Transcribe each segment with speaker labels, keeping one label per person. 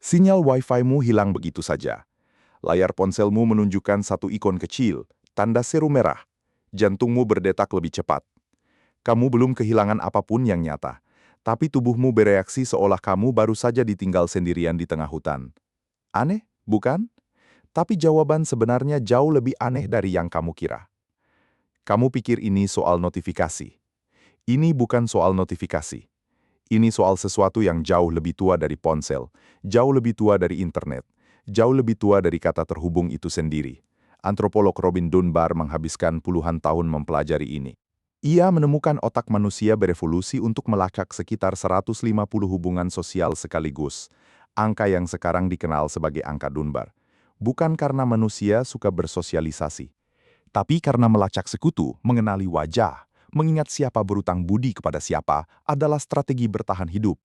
Speaker 1: Sinyal Wi-Fi-mu hilang begitu saja. Layar ponselmu menunjukkan satu ikon kecil, tanda seru merah. Jantungmu berdetak lebih cepat. Kamu belum kehilangan apapun yang nyata, tapi tubuhmu bereaksi seolah kamu baru saja ditinggal sendirian di tengah hutan. Aneh, bukan? Tapi jawaban sebenarnya jauh lebih aneh dari yang kamu kira. Kamu pikir ini soal notifikasi. Ini bukan soal notifikasi. Ini soal sesuatu yang jauh lebih tua dari ponsel, jauh lebih tua dari internet, jauh lebih tua dari kata terhubung itu sendiri. Antropolog Robin Dunbar menghabiskan puluhan tahun mempelajari ini. Ia menemukan otak manusia berevolusi untuk melacak sekitar 150 hubungan sosial sekaligus, angka yang sekarang dikenal sebagai angka Dunbar. Bukan karena manusia suka bersosialisasi, tapi karena melacak sekutu, mengenali wajah, mengingat siapa berutang budi kepada siapa adalah strategi bertahan hidup.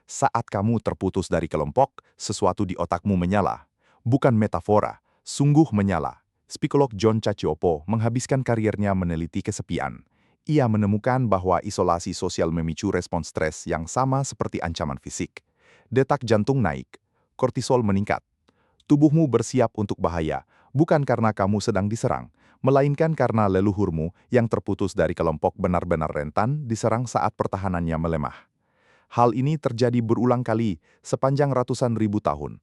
Speaker 1: Saat kamu terputus dari kelompok, sesuatu di otakmu menyala. Bukan metafora, sungguh menyala. Psikolog John Cacioppo menghabiskan kariernya meneliti kesepian. Ia menemukan bahwa isolasi sosial memicu respons stres yang sama seperti ancaman fisik. Detak jantung naik, kortisol meningkat. Tubuhmu bersiap untuk bahaya, bukan karena kamu sedang diserang, melainkan karena leluhurmu yang terputus dari kelompok benar-benar rentan diserang saat pertahanannya melemah. Hal ini terjadi berulang kali sepanjang ratusan ribu tahun.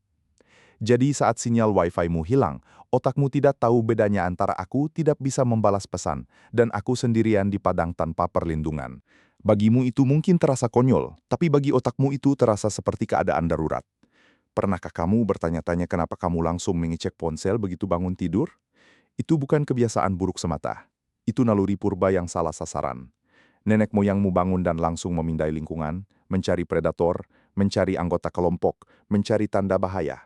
Speaker 1: Jadi saat sinyal Wi-Fi-mu hilang, otakmu tidak tahu bedanya antara aku tidak bisa membalas pesan dan aku sendirian di padang tanpa perlindungan. Bagimu itu mungkin terasa konyol, tapi bagi otakmu itu terasa seperti keadaan darurat. Pernahkah kamu bertanya-tanya kenapa kamu langsung mengecek ponsel begitu bangun tidur? Itu bukan kebiasaan buruk semata. Itu naluri purba yang salah sasaran. Nenek moyangmu bangun dan langsung memindai lingkungan, mencari predator, mencari anggota kelompok, mencari tanda bahaya.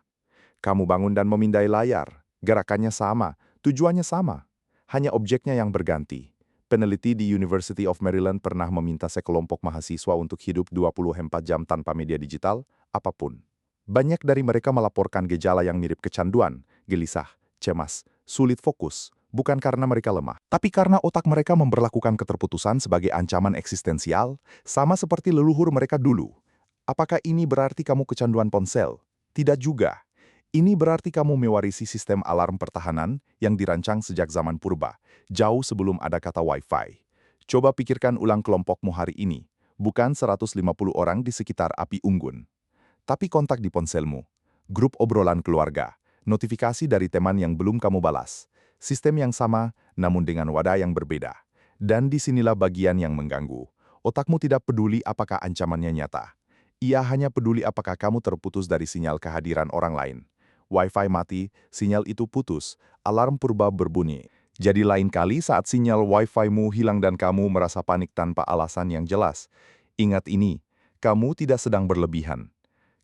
Speaker 1: Kamu bangun dan memindai layar. Gerakannya sama, tujuannya sama. Hanya objeknya yang berganti. Peneliti di University of Maryland pernah meminta sekelompok mahasiswa untuk hidup 24 jam tanpa media digital, apapun. Banyak dari mereka melaporkan gejala yang mirip kecanduan, gelisah, cemas, sulit fokus, bukan karena mereka lemah, tapi karena otak mereka memperlakukan keterputusan sebagai ancaman eksistensial, sama seperti leluhur mereka dulu. Apakah ini berarti kamu kecanduan ponsel? Tidak juga. Ini berarti kamu mewarisi sistem alarm pertahanan yang dirancang sejak zaman purba, jauh sebelum ada kata Wi-Fi. Coba pikirkan ulang kelompokmu hari ini, bukan 150 orang di sekitar api unggun, tapi kontak di ponselmu, grup obrolan keluarga, notifikasi dari teman yang belum kamu balas, sistem yang sama namun dengan wadah yang berbeda. Dan disinilah bagian yang mengganggu. Otakmu tidak peduli apakah ancamannya nyata. Ia hanya peduli apakah kamu terputus dari sinyal kehadiran orang lain. Wi-Fi mati, sinyal itu putus, alarm purba berbunyi. Jadi lain kali saat sinyal Wi-Fi-mu hilang dan kamu merasa panik tanpa alasan yang jelas, ingat ini, kamu tidak sedang berlebihan.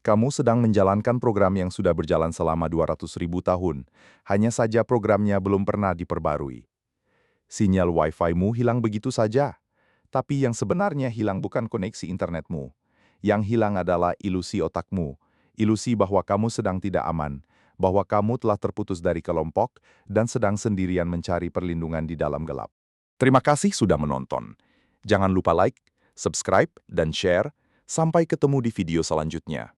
Speaker 1: Kamu sedang menjalankan program yang sudah berjalan selama 200.000 tahun, hanya saja programnya belum pernah diperbarui. Sinyal Wi-Fi-mu hilang begitu saja, tapi yang sebenarnya hilang bukan koneksi internetmu. Yang hilang adalah ilusi otakmu, ilusi bahwa kamu sedang tidak aman, bahwa kamu telah terputus dari kelompok dan sedang sendirian mencari perlindungan di dalam gelap. Terima kasih sudah menonton. Jangan lupa like, subscribe, dan share. Sampai ketemu di video selanjutnya.